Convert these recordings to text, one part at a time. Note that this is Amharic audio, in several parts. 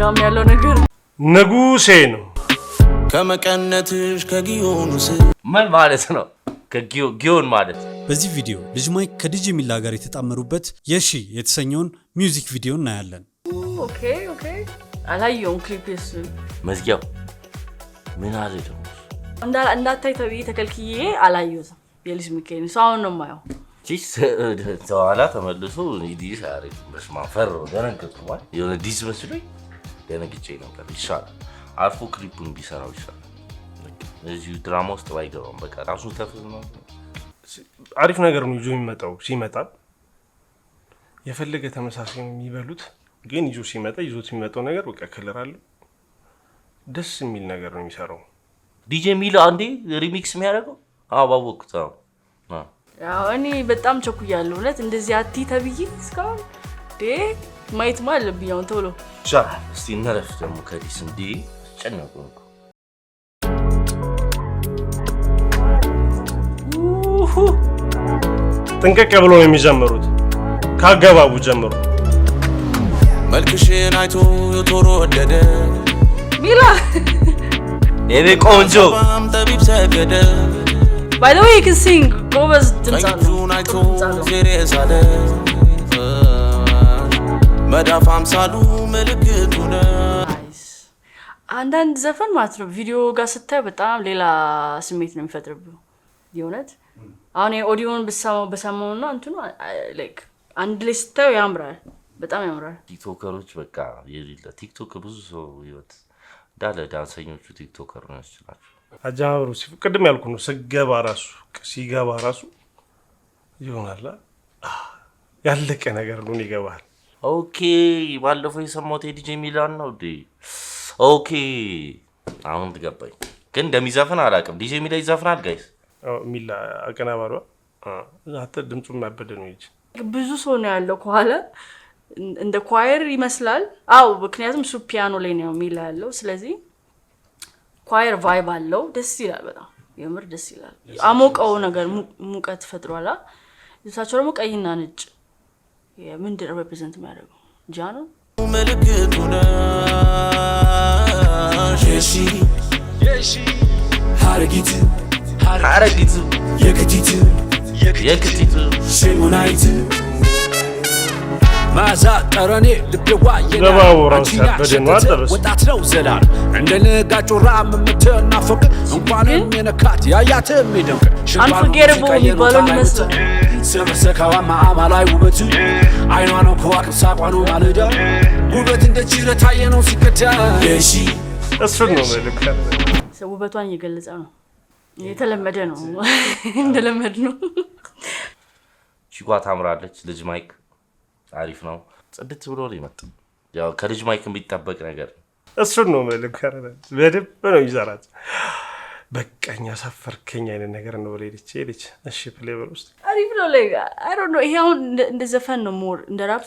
ጋም ያለው ነገር ንጉሴ ነው ከመቀነትሽ ከጊዮንስ ምን ማለት ነው ከጊዮን ማለት በዚህ ቪዲዮ ልጅ ማይክ ከዲጂ ሚላ ጋር የተጣመሩበት የሺ የተሰኘውን ሚውዚክ ቪዲዮ እናያለን ኦኬ አላየውም ክሊፕስ መዝጊያው ምን አለ ደግሞ እንዳታይ ተብዬ ተከልክዬ አላየሁትም የልጅ ሚካኤል ሳውን ነው ማየው ቺስ ተዋላ ተመልሶ ዲስ አሪፍ መስማፈር ደረንከቷል የሆነ ዲስ መስሎኝ ደነግጬ ነበር ይሻላል አልፎ ክሊፑን ቢሰራው ይሻላል እዚህ ድራማ ውስጥ ባይገባም በቃ ራሱ ተፈዝኖ አሪፍ ነገር ነው ይዞ የሚመጣው ሲመጣ የፈለገ ተመሳሳይ ነው የሚበሉት ግን ይዞ ሲመጣ ይዞት የሚመጣው ነገር በቃ ከለር አለ ደስ የሚል ነገር ነው የሚሰራው ዲጄ ሚላ አንዴ ሪሚክስ የሚያደርገው ባወቅኩት ያው እኔ በጣም ቸኩያለሁ እውነት እንደዚህ አቲ ተብዬ እስካሁን ማየት ማለብኝ አሁን ቶሎ እስቲ እንረፍ ደግሞ ከዲስ እንዴ ጨነቁ ጥንቀቅ ብሎ ነው የሚጀምሩት ካገባቡ ጀምሩ መልክሽን አይቶ የቶሮ ወደደ ሚላ የኔ ቆንጆ ጠቢብ ሰገደ By the way, you can sing. ጎበዝ ድምጻለሁ ሴሬስ አለ መዳፍ አምሳሉ ምልክቱ ነው አንዳንድ ዘፈን ማለት ነው ቪዲዮ ጋር ስታይ በጣም ሌላ ስሜት ነው የሚፈጥርብህ የሆነት አሁን የኦዲዮን በሰማውና እንትኑ ላይክ አንድ ላይ ስታየው ያምራል በጣም ያምራል ቲክቶከሮች በቃ የሌለ ቲክቶክ ብዙ ሰው ይወት ዳለ ዳንሰኞቹ ቲክቶከር ነው ያስችላቸው አጃብሩ ሲቀድም ያልኩ ነው ሲገባ ራሱ ይሆናል ያለቀ ነገር ነው ይገባል ኦኬ ባለፈው የሰማሁት የዲጄ ሚላን ነው ዲ ኦኬ አሁን ትገባኝ ግን እንደሚዘፍን አላውቅም ዲጄ ሚላ ይዘፍናል ጋይስ ሚላ አቀናባሩ አተ ድምጹ ማበደ ነው ይጭ ብዙ ሰው ነው ያለው ከኋላ እንደ ኳየር ይመስላል ምክንያቱም ሱ ፒያኖ ላይ ነው ሚላ ያለው ስለዚህ ኳየር ቫይብ አለው ደስ ይላል በጣም የምር ደስ ይላል አሞቀው ነገር ሙቀት ፈጥሯላ እሳቸው ደግሞ ቀይና ነጭ ምንድነው ሪፕሬዘንት የሚያደርገው ጃኖ ምልክቱ ነው የሺ ሀረጊት የክቲት ሽሙናይት ማዛ ጠረኔ ልብዋ ወጣት ነው ዘላር እንደ ነጋጮራ ምምትናፈቅ እንኳንም የነካት ያያትም ይደምቅ አንፈገረቡ የሚባለው ይመስላል ሰመሰካዋ ማማላይ ውበት አይኗ ነው ከዋክብ ሳቋ ነው ማለዳ ውበት እንደ ጅረት አየነው ሲከታ የሺ እሱ ነው መልካ ውበቷን እየገለጸ ነው የተለመደ ነው እንደለመድ ነው ቺጓ ታምራለች ልጅ ማይክ አሪፍ ነው ጽድት ብሎ ሊመጣ ያው ከልጅ ማይክ የሚጣበቅ ነገር እሱ ነው መልካ በደብ ነው ይዛራት በቃኛ ሰፈርከኝ አይነ ነገር ነው ወለደች እሺ ፍሌቨር ውስጥ አሪፍ ነው like I don't know ይሄ አሁን እንደ ዘፈን ነው ሞር እንደ ራፕ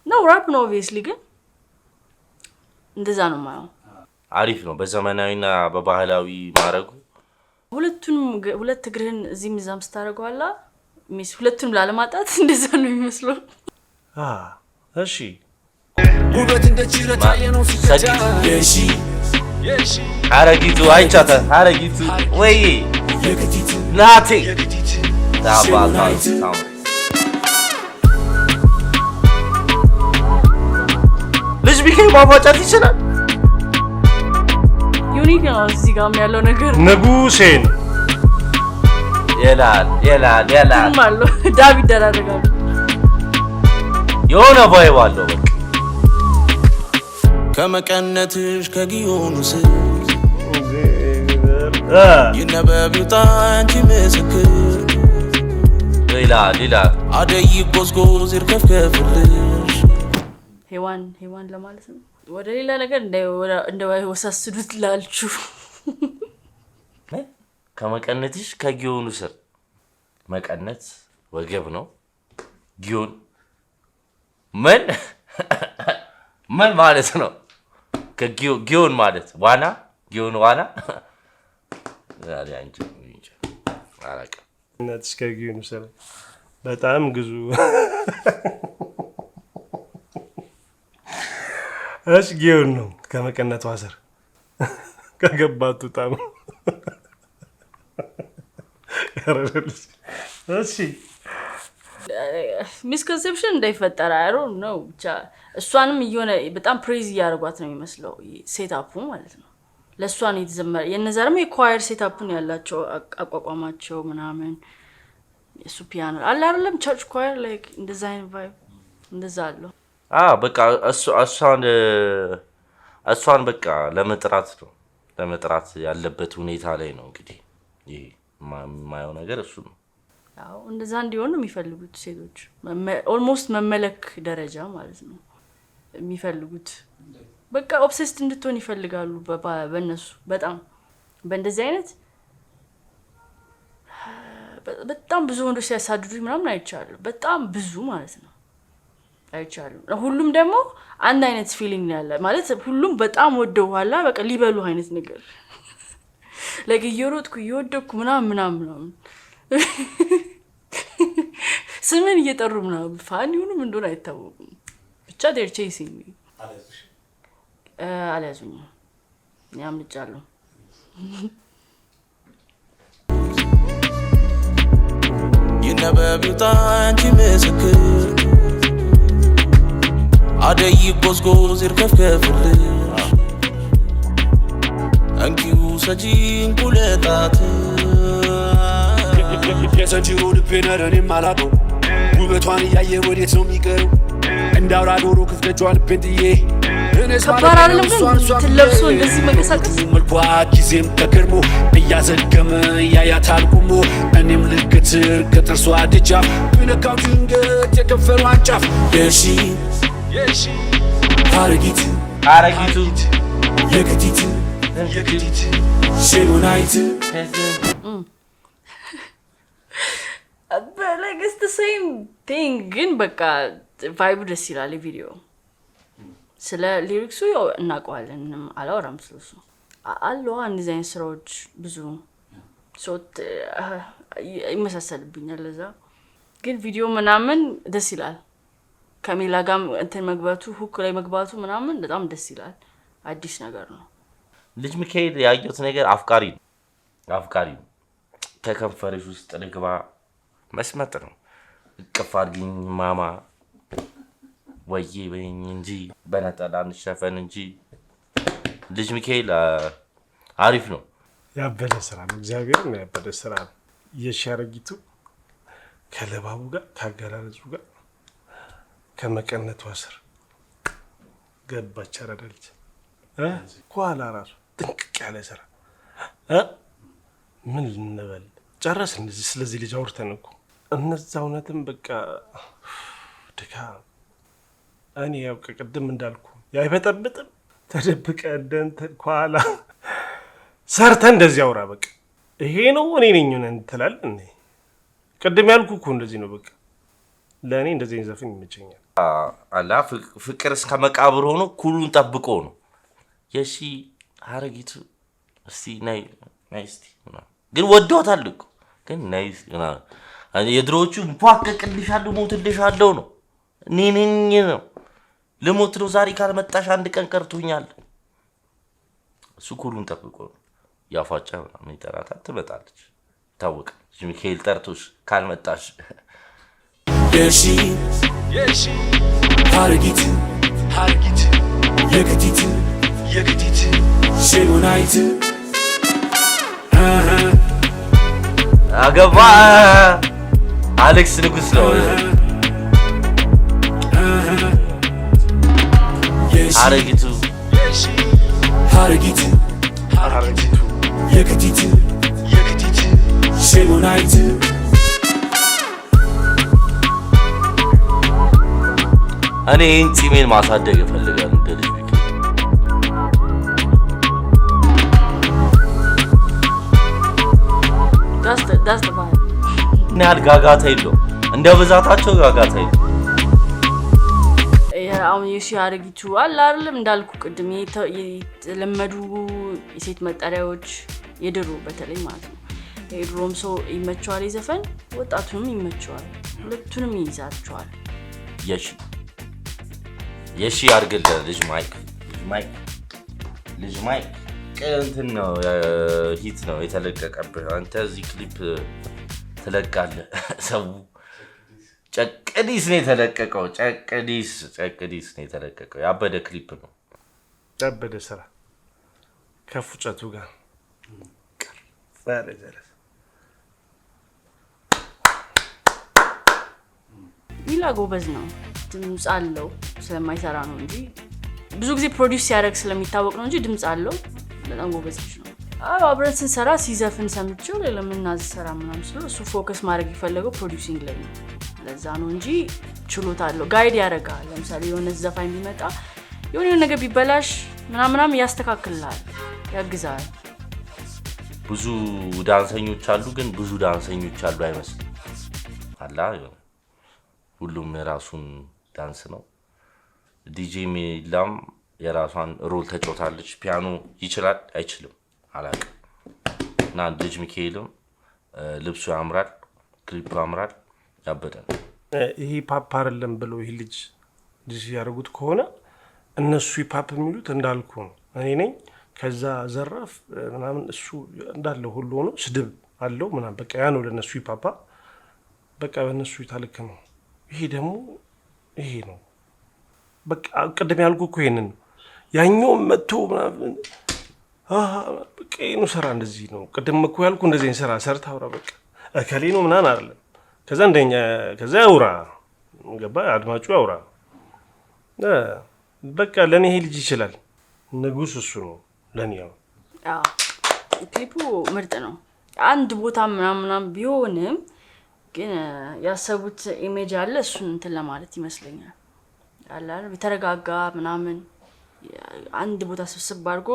ነው ራፕ ነው obviously ግን እንደዛ ነው ማለት አሪፍ ነው በዘመናዊና በባህላዊ ማረጉ ሁለት እግርህን እዚህም እዛም ስታረጋውላ ሚስ ሁለቱንም ላለማጣት እንደዛ ነው የሚመስለው እሺ ውበት እንደ ጅረት አየነው ሲከታ የሺ ሀረጊቱ አይቻታ ሀረጊቱ ወይ ናቲ ታባታ ልጅ ቢከይ ማዋጫት ይችላል ዩኒክ ነው እዚህ ጋር ያለው ነገር ንጉሴ ነው የላል ማሎ ዳቪድ ደራረጋሉ የሆነ ቫይብ አለው በቃ ከመቀነትሽ ከጊዮንስ ይነበብ ጣንቺ ምስክር ሌላ አደይ ጎዝጎዝ ይርከፍከፍልሽ ሄዋን ለማለት ነው ወደ ሌላ ነገር እንደ ወሳስዱት ላልቹ ከመቀነትሽ ከጊዮኑ ስር መቀነት ወገብ ነው ጊዮን ምን ማለት ነው ከጊዮን ማለት ዋና ጊዮን ዋና ያንቺ አላቀ ነጥስ ከጊዮን ስር በጣም ግዙ እሺ ጊዮን ነው ከመቀነቷ ስር ከገባቱ ጣም ያረደልሽ እሺ ሚስኮንሴፕሽን እንዳይፈጠር አይሮ ነው ብቻ እሷንም እየሆነ በጣም ፕሬዝ ያርጓት ነው የሚመስለው ሴትአፑ ማለት ነው ለሷን የተዘመረ የነዛርም የኳየር ሴትአፑን ያላቸው አቋቋማቸው ምናምን እሱ ፒያኖ አለ አይደለም ቸርች ኳየር ላይክ እንደዛ አይነት ቫይብ እንደዛ አለው በቃ እሷን በቃ ለመጥራት ያለበት ሁኔታ ላይ ነው እንግዲህ ይሄ ማየው ነገር እሱ ነው ያው እንደዛ እንዲሆን ነው የሚፈልጉት ሴቶች ኦልሞስት መመለክ ደረጃ ማለት ነው የሚፈልጉት በቃ ኦብሴስድ እንድትሆን ይፈልጋሉ በእነሱ በጣም በእንደዚህ አይነት በጣም ብዙ ወንዶች ሲያሳድዱኝ ምናምን አይቻለሁ በጣም ብዙ ማለት ነው አይቻለሁ ሁሉም ደግሞ አንድ አይነት ፊሊንግ ያለ ማለት ሁሉም በጣም ወደው ኋላ በቃ ሊበሉ አይነት ነገር ለጊዮሮትኩ ይወደኩ ምናምን ስምን እየጠሩ ምናምን ፋን ይሁንም እንደሆነ አይታወቁም ብቻ they're chasing me አለዙኝ ያምልጫለሁ ይነበብ ይውጣንቺ ምስክር አደይ ጎዝጎዝ ይርከፍከፍልሽ አንቺው ሰጂን ቁለጣት የሰንጅሮ ልቤ ነረኔ ማላቀው ውበቷን እያየ ወዴት ነው የሚቀረው እንዳውራ ዶሮ ክፍተጇን ልቤን ጥዬ ከባድ አይደለም ግን ትለብሶ እንደዚህ መንቀሳቀስ መልኳ ጊዜም ተገርሞ እያዘገመ ያያታል ቁሞ እኔም ልገትር ከጥርሷ ደጃፍ ብነካው ድንገት የከንፈሯን ጫፍ የሺ አረጊት የክቲት ሼሉናይት like it's the same thing ግን በቃ ቫይቡ ደስ ይላል ቪዲዮ ስለ ሊሪክሱ እናውቀዋለን አላወራም ስለሱ አለው እንደዚህ አይነት ስራዎች ብዙ ሶት ይመሳሰልብኛል ለዛ ግን ቪዲዮ ምናምን ደስ ይላል ከሚላ ጋር እንትን መግባቱ ሁክ ላይ መግባቱ ምናምን በጣም ደስ ይላል አዲስ ነገር ነው ልጅ ሚካኤል ያየሁት ነገር አፍቃሪ ከከንፈርሽ ውስጥ ልግባ መስመጥ ነው እቅፋርግኝ ማማ ወይ በእኝ እንጂ በነጠላ እንሸፈን እንጂ ልጅ ሚካኤል አሪፍ ነው ያበደ ስራ ነው እግዚአብሔር ነው ያበደ ስራ ነው የሻረጊቱ ከለባቡ ጋር ካገራረጹ ጋር ከመቀነቷ ስር ገባች አረዳልች ኳላ ራሱ ጥንቅቅ ያለ ስራ ምን ልንበል ጨረስን እንደዚህ ስለዚህ ልጅ አውርተን እኮ እነዛ እውነትም በቃ ደካ እኔ ያው ከቀደም እንዳልኩ ያይበጠብጥም ተደብቀ እንደንተ ኳላ ሰርተ እንደዚህ አውራ በቃ ይሄ ነው እኔ ነኝ እንተላል እኔ ቀደም ያልኩ እኮ እንደዚህ ነው በቃ ለኔ እንደዚህ ዘፈን ይመቸኛል አላ ፍቅር እስከ መቃብር ሆኖ ኩሉን ጠብቆ ነው የሺ አረጊቱ እስቲ ናይ እስቲ ግን ወዶታል እኮ ግን ናይስ የድሮቹ ፏቀቅልሻለሁ ሞትልሻለሁ ነው ነኝ ነው ለሞት ነው ዛሬ ካልመጣሽ አንድ ቀን ቀርቶኛል እሱ ኩሉን ጠብቆ ነው ያፋጫ ምናምን ይጠራታል ትመጣለች ታወቀ ሚካኤል ጠርቶሽ ካልመጣሽ የሺ አረጊት የክቲት ሼሉናይት አገባ አሌክስ ንጉስ ነው አረጊቱ የክቲት ሼሉናይት እኔ ጺሜን ማሳደግ እፈልጋለሁ እንደ ልጅ that's the vibe ናል ጋጋታ ይለው እንደ ብዛታቸው ጋጋታ ይለው አሁን የሺ አረጊቱ አለ አይደለም እንዳልኩ ቅድም የተለመዱ የሴት መጠሪያዎች የድሮ በተለይ ማለት ነው የድሮም ሰው ይመቸዋል ይዘፈን ወጣቱንም ይመቸዋል ሁለቱንም ይይዛቸዋል የሺ አርገለ ልጅ ማይክ ልጅ ማይክ እንትን ነው ሂት ነው የተለቀቀብህ። አንተ እዚህ ክሊፕ ትለቃለህ። ሰው ጨቅዲስ ነው የተለቀቀው። ጨቅዲስ ነው የተለቀቀው። ያበደ ክሊፕ ነው። ያበደ ስራ ከፉጨቱ ጋር ሚላ ጎበዝ ነው። ድምፅ አለው ስለማይሰራ ነው እንጂ ብዙ ጊዜ ፕሮዲውስ ሲያደርግ ስለሚታወቅ ነው እንጂ ድምፅ አለው። በጣም ጎበዝ ልጅ ነው። አብረን ስንሰራ ሲዘፍን ሰምቼው ለምን እናዝሰራ ምናምን ስለ እሱ ፎከስ ማድረግ የፈለገው ፕሮዲውሲንግ ላይ ነው። ለዛ ነው እንጂ ችሎታ አለው። ጋይድ ያደርጋል። ለምሳሌ የሆነ ዘፋኝ ቢመጣ የሆነ ነገር ቢበላሽ ምናምን ያስተካክልሃል፣ ያግዛል። ብዙ ዳንሰኞች አሉ፣ ግን ብዙ ዳንሰኞች አሉ አይመስልም። አላ ሁሉም የራሱን ዳንስ ነው። ዲጄ ሚላም የራሷን ሮል ተጫውታለች። ፒያኖ ይችላል አይችልም አላውቅም። እና ልጅ ሚካኤልም ልብሱ ያምራል፣ ክሊፑ ያምራል፣ ያበደ ነው። ይሄ ፓፕ አይደለም ብለው ይሄ ልጅ ያደረጉት ከሆነ እነሱ ፓፕ የሚሉት እንዳልኩ ነው። እኔ ነኝ ከዛ ዘራፍ ምናምን እሱ እንዳለ ሁሉ ሆኖ ስድብ አለው ምናምን በቃ ያ ነው ለነሱ ፓፓ። በቃ በእነሱ ይታልክ ነው። ይሄ ደግሞ ይሄ ነው በቃ ቅድም ያልኩ እኮ ይሄንን ነው። ያኛው መጥቶ ምናምን በቃ ይሄኑ ስራ እንደዚህ ነው። ቅድም እኮ ያልኩ እንደዚህ ስራ ሰርታ አውራ በቃ እከሌ ነው ምናምን አይደለም። ከዛ እንደኛ ከዛ ያውራ ገባ አድማጩ ያውራ። በቃ ለኔ ይሄ ልጅ ይችላል። ንጉስ እሱ ነው ለኔ። አዎ ክሊፑ ምርጥ ነው። አንድ ቦታ ምናምን ቢሆንም ግን ያሰቡት ኢሜጅ አለ። እሱን እንትን ለማለት ይመስለኛል አላለ የተረጋጋ ምናምን አንድ ቦታ ስብስብ አድርጎ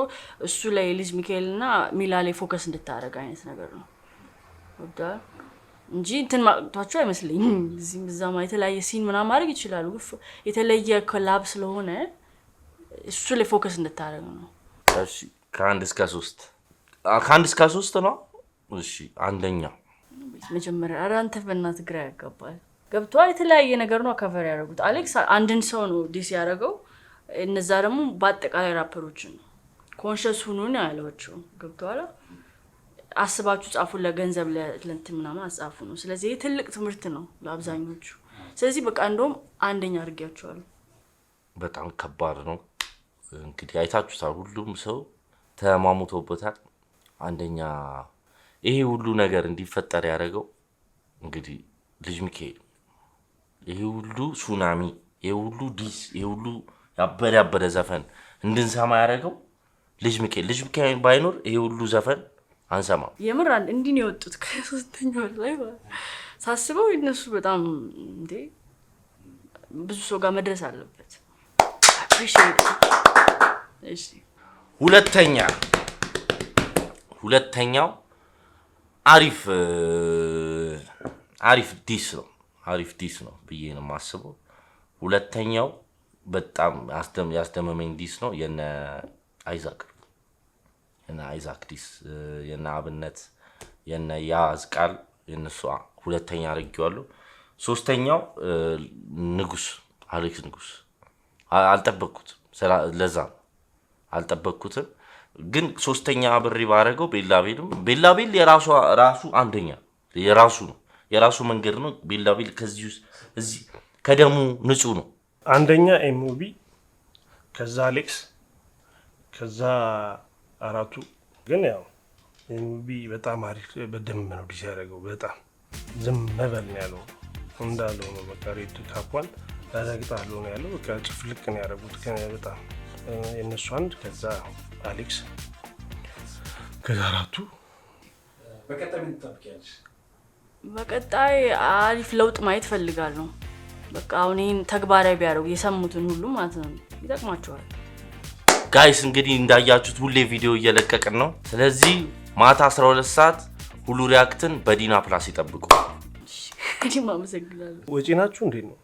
እሱ ላይ ልጅ ሚካኤልና ሚላ ላይ ፎከስ እንድታደርግ አይነት ነገር ነው ወዳ እንጂ እንትን ማቅቷቸው አይመስለኝም። እዚህም እዛም የተለያየ ሲን ምናምን ማድረግ ይችላሉ። የተለየ ኮላብ ስለሆነ እሱ ላይ ፎከስ እንድታደርግ ነው። እሺ ከአንድ እስከ 3 ነው። እሺ አንደኛ መጀመሪያ አራንተ በእናትህ ግራ ያጋባል። ገብቷል። የተለያየ ነገር ነው ከቨር ያደረጉት። አሌክስ አንድን ሰው ነው ዲስ ያደረገው። እነዛ ደግሞ በአጠቃላይ ራፐሮችን ነው ኮንሸስ ሁኑ ነው ያለዋቸው። ገብቷል። አስባችሁ ጻፉ፣ ለገንዘብ ለእንትን ምናምን አጻፉ ነው። ስለዚህ ትልቅ ትምህርት ነው ለአብዛኞቹ። ስለዚህ በቃ እንደውም አንደኛ አድርጌያቸዋለሁ። በጣም ከባድ ነው እንግዲህ አይታችሁታል። ሁሉም ሰው ተማሙቶበታል። አንደኛ ይሄ ሁሉ ነገር እንዲፈጠር ያደረገው እንግዲህ ልጅ ሚካኤል፣ ይሄ ሁሉ ሱናሚ፣ ይሄ ሁሉ ዲስ፣ ይሄ ሁሉ ያበደ ዘፈን እንድንሰማ ያደረገው ልጅ ሚካኤል። ልጅ ሚካኤል ባይኖር ይሄ ሁሉ ዘፈን አንሰማም። የምር እንዲህ ነው የወጡት ከ3ኛው ላይ ሳስበው እነሱ በጣም እንዴ ብዙ ሰው ጋር መድረስ አለበት። አፕሪሺየት። እሺ ሁለተኛው አሪፍ ዲስ ነው ብዬ ነው የማስበው። ሁለተኛው በጣም ያስደመመኝ ዲስ ነው የነ አይዛክ ዲስ፣ የነ አብነት፣ የነ ያዝቃል፣ የነሱ ሁለተኛ አድርጌዋለሁ። ሶስተኛው አሌክስ ንጉስ አልጠበቅኩትም። ለዛ አልጠበቅኩትም። ግን ሶስተኛ አብሬ ባረገው ቤላቤል የራሱ አንደኛ የራሱ መንገድ ነው። ቤላቤል ከዚህ እዚህ ከደሙ ንጹህ ነው። አንደኛ ኤምቢ፣ ከዛ አሌክስ፣ ከዛ አራቱ። ግን ያው ኤምቢ በጣም አሪፍ በደንብ ነው ዲስ ያደረገው። በጣም ዝም መበል ነው ያለው እንዳለው ነው። በቃ ሬድ ካፓን ረግጣለሁ ነው ያለው። በቃ ጭፍልቅ ነው ያደረጉት። በጣም የነሱ አንድ፣ ከዛ አሌክስ፣ ከዛ አራቱ። በቀጣይ ምን ትጠብቂያለሽ? በቀጣይ አሪፍ ለውጥ ማየት ፈልጋለሁ። በቃ አሁን ይሄን ተግባራዊ ቢያደርጉ የሰሙትን ሁሉ ማለት ነው ይጠቅማቸዋል። ጋይስ እንግዲህ እንዳያችሁት ሁሌ ቪዲዮ እየለቀቅን ነው። ስለዚህ ማታ 12 ሰዓት ሁሉ ሪያክትን በዲና ፕላስ ይጠብቁ። እኔም አመሰግናለሁ። ወጪ ናችሁ እንዴት ነው?